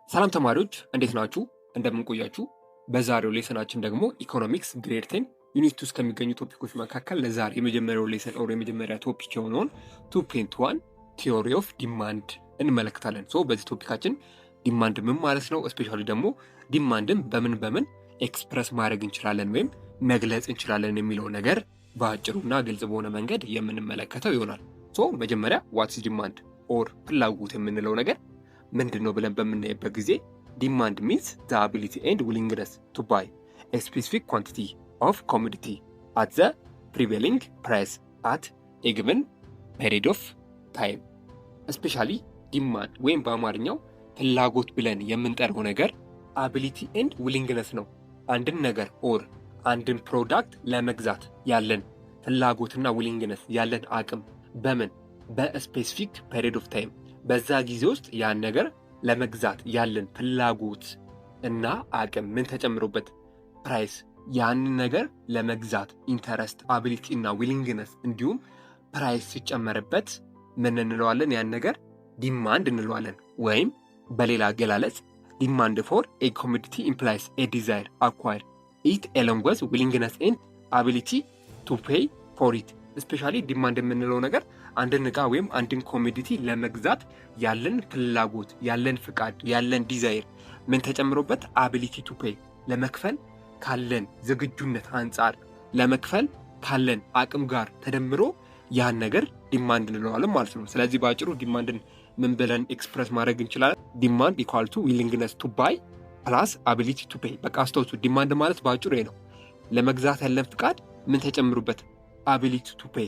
ሰላም ተማሪዎች እንዴት ናችሁ? እንደምን ቆያችሁ? በዛሬው ሌሰናችን ደግሞ ኢኮኖሚክስ ግሬድ 10 ዩኒት ውስጥ ከሚገኙ ቶፒኮች መካከል ለዛሬ የመጀመሪያው ሌሰን ኦር የመጀመሪያ ቶፒክ የሆነውን 2.1 ቲዮሪ ኦፍ ዲማንድ እንመለከታለን። በዚህ ቶፒካችን ዲማንድ ምን ማለት ነው፣ እስፔሻሊ ደግሞ ዲማንድን በምን ኤክስፕረስ ማድረግ እንችላለን ወይም መግለጽ እንችላለን የሚለው ነገር በአጭሩና ግልጽ በሆነ መንገድ የምንመለከተው ይሆናል። መጀመሪያ ዋትስ ዲማንድ ኦር ፍላጎት የምንለው ነገር ምንድን ነው ብለን በምናይበት ጊዜ ዲማንድ ሚንስ ዘ አቢሊቲ ኤንድ ዊሊንግነስ ቱ ባይ ኤ ስፔሲፊክ ኳንቲቲ ኦፍ ኮሞዲቲ አት ዘ ፕሪቬሊንግ ፕራይስ አት ኤ ጊቨን ፔሪድ ኦፍ ታይም። እስፔሻሊ ዲማንድ ወይም በአማርኛው ፍላጎት ብለን የምንጠራው ነገር አቢሊቲ ኤንድ ዊሊንግነስ ነው። አንድን ነገር ኦር አንድን ፕሮዳክት ለመግዛት ያለን ፍላጎትና ዊሊንግነስ ያለን አቅም በምን በስፔሲፊክ ፔሪድ ኦፍ ታይም በዛ ጊዜ ውስጥ ያን ነገር ለመግዛት ያለን ፍላጎት እና አቅም ምን ተጨምሮበት ፕራይስ ያንን ነገር ለመግዛት ኢንተረስት አቢሊቲ እና ዊሊንግነስ እንዲሁም ፕራይስ ሲጨመርበት ምን እንለዋለን? ያን ነገር ዲማንድ እንለዋለን። ወይም በሌላ አገላለጽ ዲማንድ ፎር ኤ ኮሞዲቲ ኢምፕላይስ ኤ ዲዛይር አኳየር ኢት ኤሎንግ ዊዝ ዊሊንግነስ ኤንድ አቢሊቲ ቱ ፔይ ፎር ኢት። ስፔሻሊ ዲማንድ የምንለው ነገር አንድን ዕቃ ወይም አንድን ኮሞዲቲ ለመግዛት ያለን ፍላጎት፣ ያለን ፍቃድ፣ ያለን ዲዛይር ምን ተጨምሮበት አቢሊቲ ቱ ፔይ ለመክፈል ካለን ዝግጁነት አንጻር ለመክፈል ካለን አቅም ጋር ተደምሮ ያን ነገር ዲማንድ እንለዋለን ማለት ነው። ስለዚህ በአጭሩ ዲማንድን ምን ብለን ኤክስፕረስ ማድረግ እንችላለን? ዲማንድ ኢኳል ቱ ዊሊንግነስ ቱ ባይ ፕላስ አቢሊቲ ቱ ፔይ። በቃ አስተውሱ፣ ዲማንድ ማለት በአጭሩ ነው። ለመግዛት ያለን ፍቃድ ምን ተጨምሮበት አቢሊቲ ቱ ፔይ፣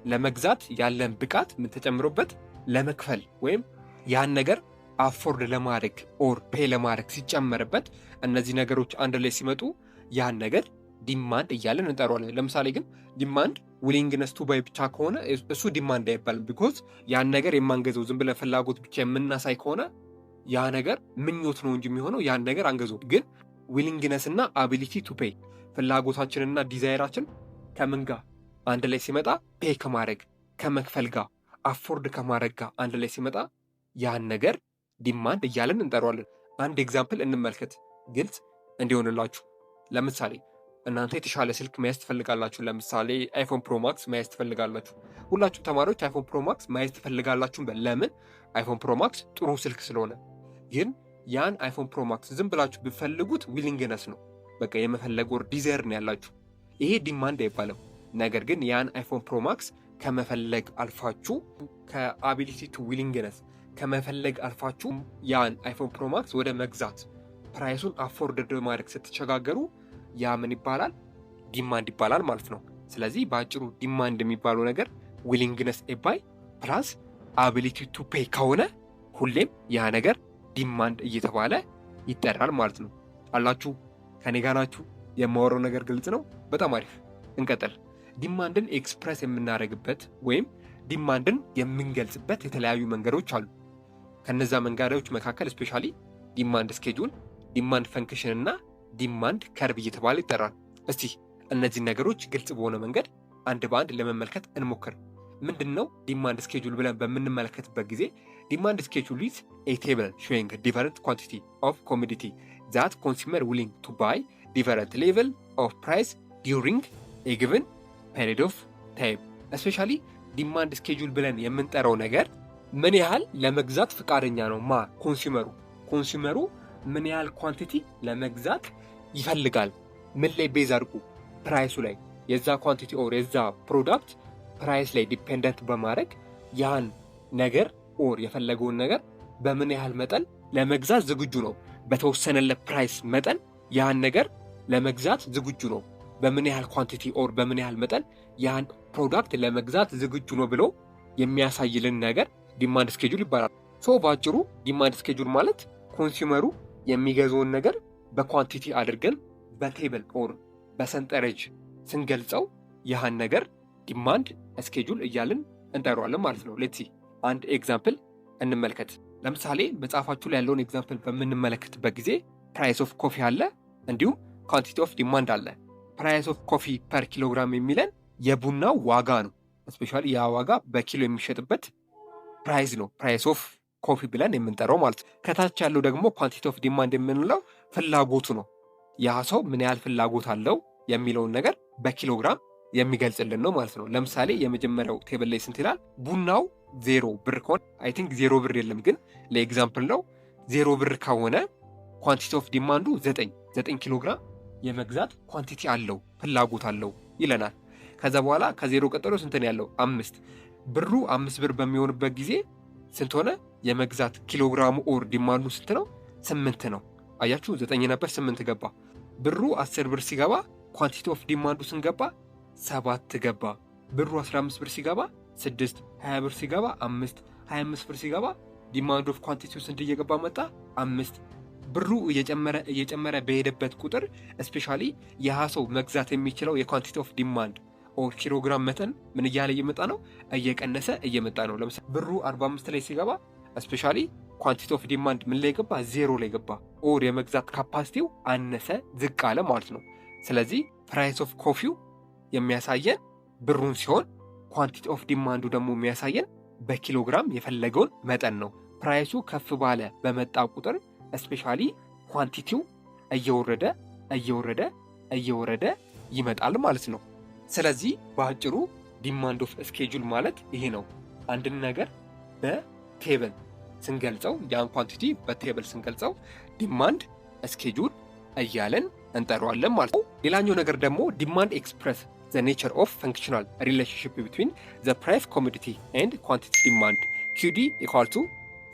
ለመግዛት ያለን ብቃት ምን ተጨምሮበት ለመክፈል ወይም ያን ነገር አፎርድ ለማድረግ ኦር ፔይ ለማድረግ ሲጨመርበት እነዚህ ነገሮች አንድ ላይ ሲመጡ ያን ነገር ዲማንድ እያለን እንጠራዋለን። ለምሳሌ ግን ዲማንድ ዊሊንግነስ ቱ ባይ ብቻ ከሆነ እሱ ዲማንድ አይባልም። ቢኮዝ ያን ነገር የማንገዘው ዝም ብለን ፍላጎት ብቻ የምናሳይ ከሆነ ያ ነገር ምኞት ነው እንጂ የሚሆነው ያን ነገር አንገዘው። ግን ዊሊንግነስ እና አቢሊቲ ቱ ፔይ ፍላጎታችንና ዲዛይራችን ከምን ጋር አንድ ላይ ሲመጣ ፔይ ከማድረግ ከመክፈል ጋር አፎርድ ከማድረግ ጋር አንድ ላይ ሲመጣ ያን ነገር ዲማንድ እያለን እንጠራዋለን። አንድ ኤግዛምፕል እንመልከት ግልጽ እንዲሆንላችሁ። ለምሳሌ እናንተ የተሻለ ስልክ መያዝ ትፈልጋላችሁ። ለምሳሌ አይፎን ፕሮማክስ መያዝ ትፈልጋላችሁ። ሁላችሁም ተማሪዎች አይፎን ፕሮማክስ መያዝ ትፈልጋላችሁ። ለምን? አይፎን ፕሮማክስ ጥሩ ስልክ ስለሆነ። ግን ያን አይፎን ፕሮማክስ ዝም ብላችሁ ብፈልጉት ዊሊንግነስ ነው፣ በቃ የመፈለግ ወር ዲዛይር ነው ያላችሁ። ይሄ ዲማንድ አይባልም። ነገር ግን ያን አይፎን ፕሮማክስ ከመፈለግ አልፋችሁ ከአቢሊቲ ቱ ዊሊንግነስ ከመፈለግ አልፋችሁ ያን አይፎን ፕሮማክስ ወደ መግዛት ፕራይሱን አፎርድ ማድረግ ስትቸጋገሩ ያ ምን ይባላል? ዲማንድ ይባላል ማለት ነው። ስለዚህ በአጭሩ ዲማንድ የሚባለው ነገር ዊሊንግነስ ባይ ፕላስ አቢሊቲ ቱ ፔይ ከሆነ ሁሌም ያ ነገር ዲማንድ እየተባለ ይጠራል ማለት ነው። አላችሁ? ከኔ ጋር ናችሁ? የማወራው ነገር ግልጽ ነው? በጣም አሪፍ። እንቀጥል። ዲማንድን ኤክስፕረስ የምናደርግበት ወይም ዲማንድን የምንገልጽበት የተለያዩ መንገዶች አሉ። ከነዛ መንገዶች መካከል ስፔሻሊ ዲማንድ ስኬጁል፣ ዲማንድ ፈንክሽን እና ዲማንድ ከርብ እየተባለ ይጠራል። እስቲ እነዚህ ነገሮች ግልጽ በሆነ መንገድ አንድ በአንድ ለመመልከት እንሞክር። ምንድን ነው ዲማንድ ስኬጁል ብለን በምንመለከትበት ጊዜ ዲማንድ ስኬጁል ኢዝ ኤ ቴብል ሾዊንግ ዲፈረንት ኳንቲቲ ኦፍ ኮሞዲቲ ዛት ኮንሱመር ዊሊንግ ቱ ባይ ዲፈረንት ሌቭል ኦፍ ፕራይስ ዲዩሪንግ ኤ ጊቨን ፔሪድ ኦፍ ታይም። እስፔሻሊ ዲማንድ ስኬጁል ብለን የምንጠራው ነገር ምን ያህል ለመግዛት ፍቃደኛ ነው ኮንሱመሩ ምን ያህል ኳንቲቲ ለመግዛት ይፈልጋል። ምን ላይ ቤዝ አድርጉ? ፕራይሱ ላይ። የዛ ኳንቲቲ ኦር የዛ ፕሮዳክት ፕራይስ ላይ ዲፔንደንት በማድረግ ያን ነገር ኦር የፈለገውን ነገር በምን ያህል መጠን ለመግዛት ዝግጁ ነው። በተወሰነለት ፕራይስ መጠን ያን ነገር ለመግዛት ዝግጁ ነው። በምን ያህል ኳንቲቲ ኦር በምን ያህል መጠን ያን ፕሮዳክት ለመግዛት ዝግጁ ነው ብሎ የሚያሳይልን ነገር ዲማንድ ስኬጁል ይባላል። በአጭሩ ዲማንድ ስኬጁል ማለት ኮንሱመሩ የሚገዛውን ነገር በኳንቲቲ አድርገን በቴብል ኦር በሰንጠረዥ ስንገልጸው ያህን ነገር ዲማንድ ስኬጁል እያልን እንጠራዋለን ማለት ነው። ሌትሲ አንድ ኤግዛምፕል እንመልከት። ለምሳሌ መጽሐፋችሁ ላይ ያለውን ኤግዛምፕል በምንመለከትበት ጊዜ ፕራይስ ኦፍ ኮፊ አለ፣ እንዲሁም ኳንቲቲ ኦፍ ዲማንድ አለ። ፕራይስ ኦፍ ኮፊ ፐር ኪሎግራም የሚለን የቡናው ዋጋ ነው። ስፔሻሊ ያ ዋጋ በኪሎ የሚሸጥበት ፕራይስ ነው። ፕራይስ ኦፍ ኮፊ ብለን የምንጠራው ማለት ነው። ከታች ያለው ደግሞ ኳንቲቲ ኦፍ ዲማንድ የምንለው ፍላጎቱ ነው። ያ ሰው ምን ያህል ፍላጎት አለው የሚለውን ነገር በኪሎግራም የሚገልጽልን ነው ማለት ነው። ለምሳሌ የመጀመሪያው ቴብል ላይ ስንት ይላል? ቡናው 0 ብር ከሆነ አይ ቲንክ 0 ብር የለም ግን ለኤግዛምፕል ነው። 0 ብር ከሆነ ኳንቲቲ ኦፍ ዲማንዱ 9 ኪሎግራም የመግዛት ኳንቲቲ አለው ፍላጎት አለው ይለናል። ከዛ በኋላ ከዜሮ ቀጥሎ ስንት ነው ያለው? 5 ብሩ 5 ብር በሚሆንበት ጊዜ ስንት ሆነ? የመግዛት ኪሎግራሙ ኦር ዲማንዱ ስንት ነው? 8 ነው። አያችሁ 9 ነበር 8 ገባ። ብሩ 10 ብር ሲገባ ኳንቲቲ ኦፍ ዲማንዱ ስንገባ 7 ገባ። ብሩ 15 ብር ሲገባ 6፣ 20 ብር ሲገባ 5፣ 25 ብር ሲገባ ዲማንድ ኦፍ ኳንቲቲው ስንት እየገባ መጣ? 5። ብሩ እየጨመረ በሄደበት ቁጥር ስፔሻሊ የሃ ሰው መግዛት የሚችለው የኳንቲቲ ኦፍ ዲማንድ ኦር ኪሎግራም መጠን ምን እያለ እየመጣ ነው? እየቀነሰ እየመጣ ነው። ለምሳሌ ብሩ 45 ላይ ሲገባ ስፔሻሊ ኳንቲቲ ኦፍ ዲማንድ ምን ላይ ገባ? 0 ላይ ገባ። ኦር የመግዛት ካፓሲቲው አነሰ ዝቅ አለ ማለት ነው። ስለዚህ ፕራይስ ኦፍ ኮፊው የሚያሳየን ብሩን ሲሆን ኳንቲቲ ኦፍ ዲማንዱ ደግሞ የሚያሳየን በኪሎግራም የፈለገውን መጠን ነው። ፕራይሱ ከፍ ባለ በመጣ ቁጥር ስፔሻሊ ኳንቲቲው እየወረደ እየወረደ እየወረደ ይመጣል ማለት ነው። ስለዚህ በአጭሩ ዲማንድ ኦፍ ስኬጁል ማለት ይሄ ነው። አንድን ነገር በቴብል ስንገልጸው ያን ኳንቲቲ በቴብል ስንገልጸው ዲማንድ ስኬጁል እያለን እንጠራዋለን ማለት ነው። ሌላኛው ነገር ደግሞ ዲማንድ ኤክስፕረስ the nature of functional relationship between the price commodity and quantity demand QD equal to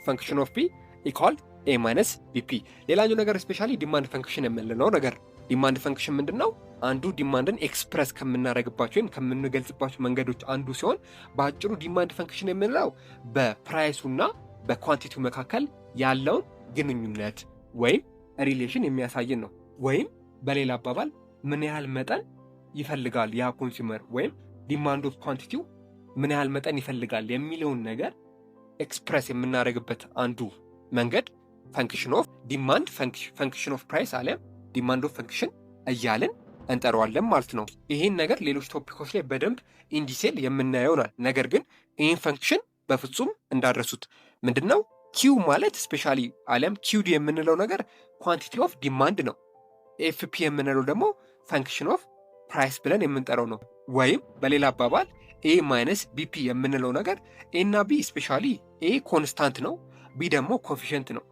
function of P equal A minus BP። ሌላኛው ነገር ስፔሻሊ ዲማንድ ፈንክሽን የምንለው ነገር ዲማንድ ፈንክሽን ምንድነው? አንዱ ዲማንድን ኤክስፕረስ ከምናደርግባቸው ወይም ከምንገልጽባቸው መንገዶች አንዱ ሲሆን በአጭሩ ዲማንድ ፈንክሽን የምንለው በፕራይሱና በኳንቲቲው መካከል ያለውን ግንኙነት ወይም ሪሌሽን የሚያሳየን ነው። ወይም በሌላ አባባል ምን ያህል መጠን ይፈልጋል ያ ኮንሱመር ወይም ዲማንድ ኦፍ ኳንቲቲው ምን ያህል መጠን ይፈልጋል የሚለውን ነገር ኤክስፕረስ የምናደርግበት አንዱ መንገድ ፈንክሽን ኦፍ ዲማንድ ፈንክሽን ኦፍ ፕራይስ አለም ዲማንድ ኦፍ ፈንክሽን እያልን እንጠራዋለን ማለት ነው። ይህን ነገር ሌሎች ቶፒኮች ላይ በደንብ ኢንዲቴል የምናየው ይሆናል። ነገር ግን ይህን ፈንክሽን በፍጹም እንዳደረሱት ምንድነው? ኪው ማለት ስፔሻሊ አለም ኪውዲ የምንለው ነገር ኳንቲቲ ኦፍ ዲማንድ ነው። ኤፍፒ የምንለው ደግሞ ፈንክሽን ኦፍ ፕራይስ ብለን የምንጠራው ነው። ወይም በሌላ አባባል ኤ ማይነስ ቢፒ የምንለው ነገር ኤ እና ቢ ስፔሻሊ ኤ ኮንስታንት ነው፣ ቢ ደግሞ ኮፊሽንት ነው፣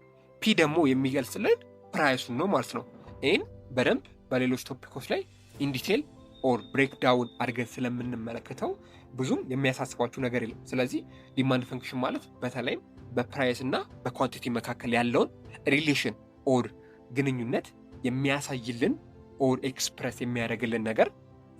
ፒ ደግሞ የሚገልጽልን ፕራይሱን ነው ማለት ነው። ይህን በደንብ በሌሎች ቶፒኮች ላይ ኢንዲቴል ኦር ብሬክ ዳውን አድርገን ስለምንመለከተው ብዙም የሚያሳስባችሁ ነገር የለም። ስለዚህ ዲማንድ ፈንክሽን ማለት በተለይም በፕራይስ እና በኳንቲቲ መካከል ያለውን ሪሌሽን ኦር ግንኙነት የሚያሳይልን ኦር ኤክስፕረስ የሚያደርግልን ነገር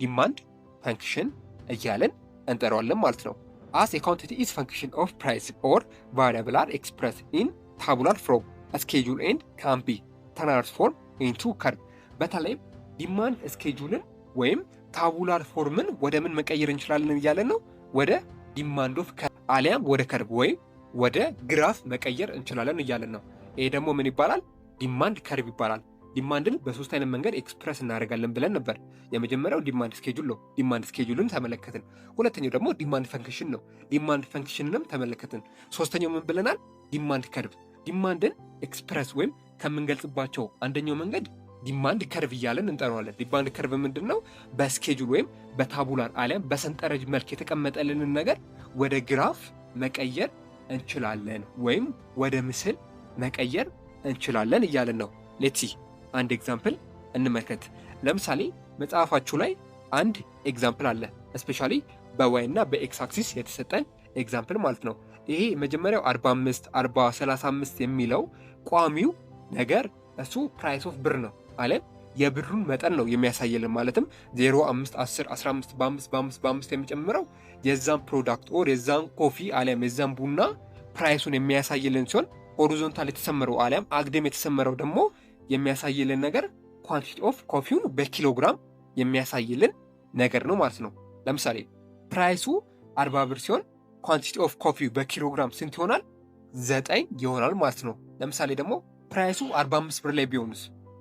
ዲማንድ ፈንክሽን እያለን እንጠራዋለን ማለት ነው። አስ ኤ ኳንቲቲ ኢዝ ፈንክሽን ኦፍ ፕራይስ ኦር ቫሪያብል አር ኤክስፕረስ ኢን ታቡላር ፎርም ስኬጁል ኤንድ ካን ቢ ትራንስፎርም ኢንቱ ከርቭ። በተለይም ዲማንድ ስኬጁልን ወይም ታቡላር ፎርምን ወደ ምን መቀየር እንችላለን እያለን ነው? ወደ ዲማንድ ኦፍ ከርቭ አሊያም ወደ ከርቭ ወይም ወደ ግራፍ መቀየር እንችላለን እያለን ነው። ይሄ ደግሞ ምን ይባላል? ዲማንድ ከርቭ ይባላል። ዲማንድን በሶስት አይነት መንገድ ኤክስፕረስ እናደርጋለን ብለን ነበር። የመጀመሪያው ዲማንድ ስኬጁል ነው። ዲማንድ ስኬጁልን ተመለከትን። ሁለተኛው ደግሞ ዲማንድ ፈንክሽን ነው። ዲማንድ ፈንክሽንንም ተመለከትን። ሶስተኛው ምን ብለናል? ዲማንድ ከርቭ። ዲማንድን ኤክስፕረስ ወይም ከምንገልጽባቸው አንደኛው መንገድ ዲማንድ ከርቭ እያለን እንጠራዋለን። ዲማንድ ከርቭ ምንድን ነው? በስኬጁል ወይም በታቡላር አሊያም በሰንጠረዥ መልክ የተቀመጠልንን ነገር ወደ ግራፍ መቀየር እንችላለን ወይም ወደ ምስል መቀየር እንችላለን እያለን ነው። ሌትሲ አንድ ኤግዛምፕል እንመልከት። ለምሳሌ መጽሐፋችሁ ላይ አንድ ኤግዛምፕል አለ። እስፔሻሊ በዋይ እና በኤክስ አክሲስ የተሰጠን ኤግዛምፕል ማለት ነው። ይሄ መጀመሪያው 45፣ 40፣ 35 የሚለው ቋሚው ነገር እሱ ፕራይስ ኦፍ ብር ነው አለን። የብሩን መጠን ነው የሚያሳየልን። ማለትም 0፣ 5፣ 10፣ 15 በ5 የሚጨምረው የዛን ፕሮዳክት ኦር የዛን ኮፊ አሊያም የዛን ቡና ፕራይሱን የሚያሳይልን ሲሆን ሆሪዞንታል የተሰመረው አሊያም አግድም የተሰመረው ደግሞ የሚያሳይልን ነገር ኳንቲቲ ኦፍ ኮፊውን በኪሎግራም የሚያሳይልን ነገር ነው ማለት ነው። ለምሳሌ ፕራይሱ 40 ብር ሲሆን ኳንቲቲ ኦፍ ኮፊው በኪሎግራም ስንት ይሆናል? 9 ይሆናል ማለት ነው። ለምሳሌ ደግሞ ፕራይሱ 45 ብር ላይ ቢሆንስ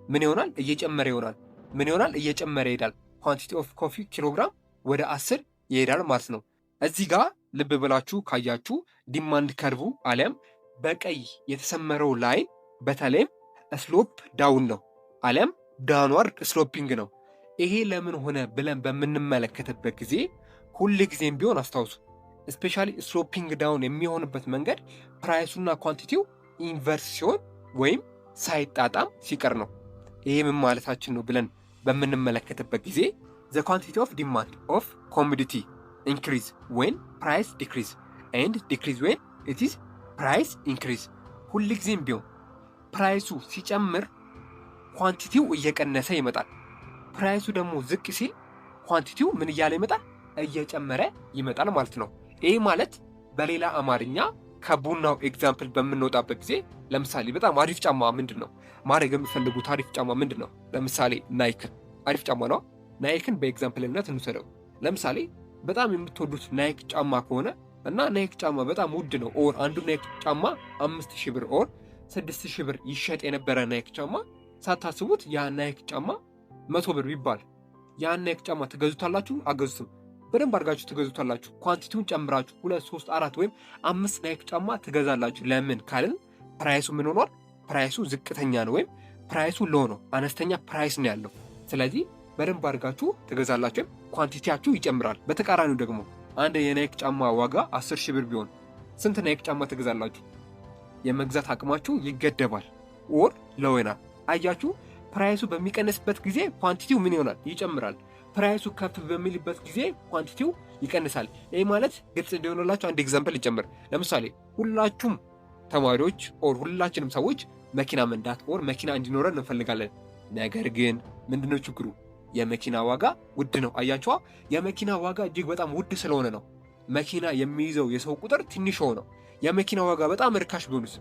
ምን ይሆናል? እየጨመረ ይሆናል። ምን ይሆናል? እየጨመረ ይሄዳል። ኳንቲቲ ኦፍ ኮፊ ኪሎግራም ወደ 10 ይሄዳል ማለት ነው። እዚህ ጋር ልብ ብላችሁ ካያችሁ ዲማንድ ከርቡ አሊያም በቀይ የተሰመረው ላይን በተለይም ስሎፕ ዳውን ነው፣ አሊያም ዳውንዋርድ ስሎፒንግ ነው። ይሄ ለምን ሆነ ብለን በምንመለከትበት ጊዜ ሁል ጊዜም ቢሆን አስታውሱ፣ ስፔሻሊ ስሎፒንግ ዳውን የሚሆንበት መንገድ ፕራይሱና ኳንቲቲው ኢንቨርስ ሲሆን ወይም ሳይጣጣም ሲቀር ነው። ይሄ ምን ማለታችን ነው ብለን በምንመለከትበት ጊዜ the quantity of demand of commodity increase when price decrease and decrease when it is price increase። ሁል ጊዜም ቢሆን ፕራይሱ ሲጨምር ኳንቲቲው እየቀነሰ ይመጣል። ፕራይሱ ደግሞ ዝቅ ሲል ኳንቲቲው ምን እያለ ይመጣል? እየጨመረ ይመጣል ማለት ነው። ይህ ማለት በሌላ አማርኛ ከቡናው ኤግዛምፕል በምንወጣበት ጊዜ ለምሳሌ በጣም አሪፍ ጫማ ምንድን ነው ማድረግ የምፈልጉት? አሪፍ ጫማ ምንድን ነው? ለምሳሌ ናይክን አሪፍ ጫማ ነው። ናይክን በኤግዛምፕልነት እንውሰደው። ለምሳሌ በጣም የምትወዱት ናይክ ጫማ ከሆነ እና ናይክ ጫማ በጣም ውድ ነው፣ ኦር አንዱ ናይክ ጫማ 5000 ብር ኦር 6000 ብር ይሸጥ የነበረ ናይክ ጫማ ሳታስቡት ያ ናይክ ጫማ 100 ብር ቢባል ያን ናይክ ጫማ ትገዙታላችሁ? አገዙትም? በደንብ አድርጋችሁ ትገዙታላችሁ። ኳንቲቲውን ጨምራችሁ 2 3 4 ወይም 5 ናይክ ጫማ ትገዛላችሁ። ለምን ካልን ፕራይሱ ምን ሆኗል? ፕራይሱ ዝቅተኛ ነው ወይም ፕራይሱ ሎ ነው፣ አነስተኛ ፕራይስ ነው ያለው። ስለዚህ በደንብ አድርጋችሁ ትገዛላችሁ፣ ኳንቲቲያችሁ ይጨምራል። በተቃራኒው ደግሞ አንድ የናይክ ጫማ ዋጋ 10,000 ብር ቢሆን ስንት ናይክ ጫማ ትገዛላችሁ? የመግዛት አቅማችሁ ይገደባል ኦር ሎ ይሆናል። አያችሁ፣ ፕራይሱ በሚቀንስበት ጊዜ ኳንቲቲው ምን ይሆናል? ይጨምራል። ፕራይሱ ከፍ በሚልበት ጊዜ ኳንቲቲው ይቀንሳል። ይህ ማለት ግልጽ እንዲሆንላችሁ አንድ ኤግዛምፕል ይጨምር። ለምሳሌ ሁላችሁም ተማሪዎች ኦር ሁላችንም ሰዎች መኪና መንዳት ኦር መኪና እንዲኖረን እንፈልጋለን። ነገር ግን ምንድነው ችግሩ? የመኪና ዋጋ ውድ ነው። አያችኋ፣ የመኪና ዋጋ እጅግ በጣም ውድ ስለሆነ ነው መኪና የሚይዘው የሰው ቁጥር ትንሽ ሆነው። የመኪና ዋጋ በጣም ርካሽ ቢሆንስ?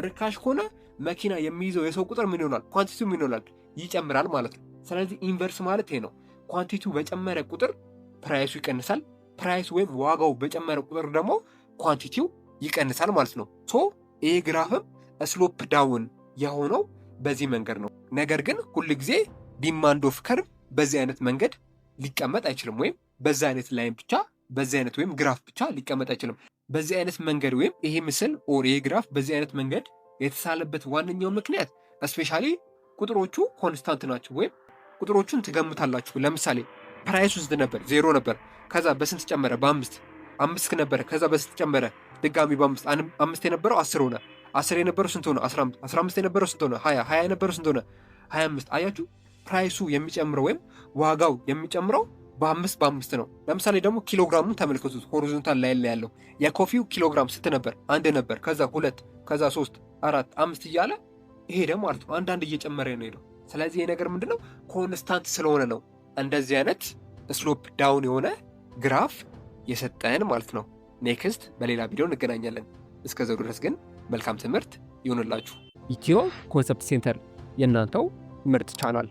ርካሽ ከሆነ መኪና የሚይዘው የሰው ቁጥር ምን ይሆናል? ኳንቲቲው ምን ይሆናል? ይጨምራል ማለት ነው። ስለዚህ ኢንቨርስ ማለት ይሄ ነው። ኳንቲቲው በጨመረ ቁጥር ፕራይሱ ይቀንሳል። ፕራይስ ወይም ዋጋው በጨመረ ቁጥር ደግሞ ኳንቲቲው ይቀንሳል ማለት ነው። ሶ ይሄ ግራፍም ስሎፕ ዳውን የሆነው በዚህ መንገድ ነው። ነገር ግን ሁል ጊዜ ዲማንድ ኦፍ ከርቭ በዚህ አይነት መንገድ ሊቀመጥ አይችልም። ወይም በዚህ አይነት ላይን ብቻ በዚህ አይነት ወይም ግራፍ ብቻ ሊቀመጥ አይችልም። በዚህ አይነት መንገድ ወይም ይሄ ምስል ኦር ይሄ ግራፍ በዚህ አይነት መንገድ የተሳለበት ዋነኛው ምክንያት ስፔሻሊ ቁጥሮቹ ኮንስታንት ናቸው ወይም ቁጥሮቹን ትገምታላችሁ። ለምሳሌ ፕራይሱ ስንት ነበር? 0 ነበር። ከዛ በስንት ጨመረ? በ5 ነበረ። ከዛ በስንት ጨመረ? ድጋሚ በ5 5 የነበረው 10 ሆነ። 10 የነበረው ስንት ሆነ? 15 15 የነበረው ስንት ሆነ? 20 የነበረው ስንት ሆነ? 25 አያችሁ፣ ፕራይሱ የሚጨምረው ወይም ዋጋው የሚጨምረው በ5 ነው። ለምሳሌ ደግሞ ኪሎግራሙን ተመልከቱት። ሆሪዞንታል ላይ ያለው የኮፊው ኪሎግራም ስንት ነበር? 1 ነበር። ከዛ 2 ከዛ 3 4 5 እያለ ይሄ ደግሞ ማለት ነው አንዳንድ እየጨመረ ነው ሄደው። ስለዚህ ይሄ ነገር ምንድነው? ኮንስታንት ስለሆነ ነው እንደዚህ አይነት ስሎፕ ዳውን የሆነ ግራፍ የሰጠን ማለት ነው። ኔክስት በሌላ ቪዲዮ እንገናኛለን። እስከዛው ድረስ ግን መልካም ትምህርት ይሁንላችሁ። ኢትዮ ኮንሰፕት ሴንተር የእናንተው ምርጥ ቻናል